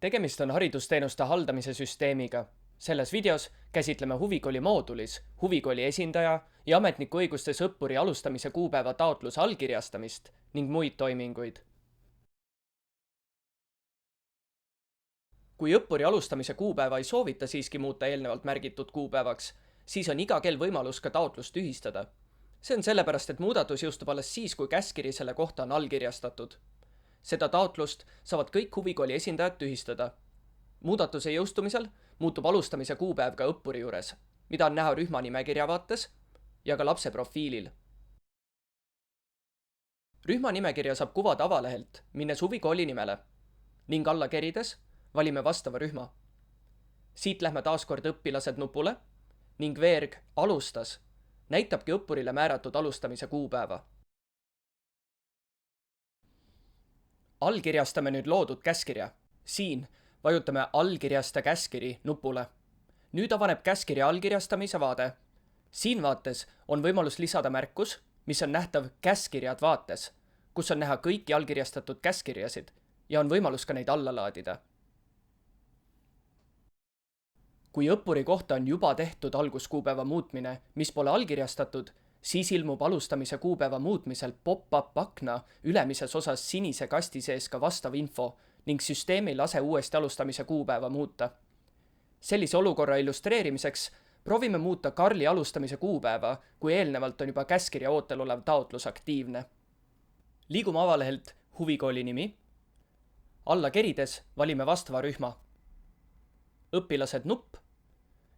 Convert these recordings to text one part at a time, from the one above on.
Tegemist on haridusteenuste haldamise süsteemiga. Selles videos käsitleme huvikooli moodulis huvikooli esindaja ja ametniku õigustes õppuri alustamise kuupäeva taotluse allkirjastamist ning muid toiminguid. Kui õppuri alustamise kuupäeva ei soovita siiski muuta eelnevalt märgitud kuupäevaks, siis on iga kell võimalus ka taotlust tühistada. See on sellepärast, et muudatus jõustub alles siis, kui käskkiri selle kohta on allkirjastatud. Seda taotlust saavad kõik huvikooli esindajad tühistada. Muudatuse jõustumisel muutub alustamise kuupäev ka õppuri juures, mida on näha rühma nimekirja vaates ja ka lapse profiilil. Rühma nimekirja saab kuvada avalehelt, minnes huvikooli nimele ning alla kerides valime vastava rühma. Siit lähme taaskord õpilased nupule ning veerg Alustas näitabki õppurile määratud alustamise kuupäeva. Allkirjastame nüüd loodud käskkirja. Siin vajutame Allkirjasta käskkiri nupule. Nüüd avaneb käskkirja allkirjastamise vaade. Siin vaates on võimalus lisada märkus, mis on nähtav käskkirjad vaates, kus on näha kõiki allkirjastatud käskkirjasid ja on võimalus ka neid alla laadida. Kui õppuri kohta on juba tehtud alguskuupäeva muutmine, mis pole allkirjastatud, siis ilmub alustamise kuupäeva muutmisel pop-up akna ülemises osas sinise kasti sees ka vastav info ning süsteem ei lase uuesti alustamise kuupäeva muuta. Sellise olukorra illustreerimiseks proovime muuta Karli alustamise kuupäeva, kui eelnevalt on juba käskkirja ootel olev taotlus aktiivne. Liigume avalehelt huvikooli nimi. Alla kerides valime vastava rühma. Õpilased nupp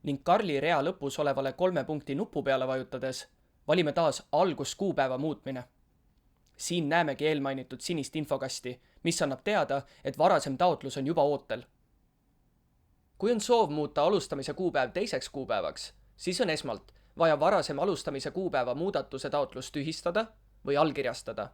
ning Karli rea lõpus olevale 3 punkti nupu peale vajutades valime taas alguskuupäeva muutmine. Siin näemegi eelmainitud sinist infokasti, mis annab teada, et varasem taotlus on juba ootel. Kui on soov muuta alustamise kuupäev teiseks kuupäevaks, siis on esmalt vaja varasem alustamise kuupäeva muudatuse taotlus tühistada või allkirjastada.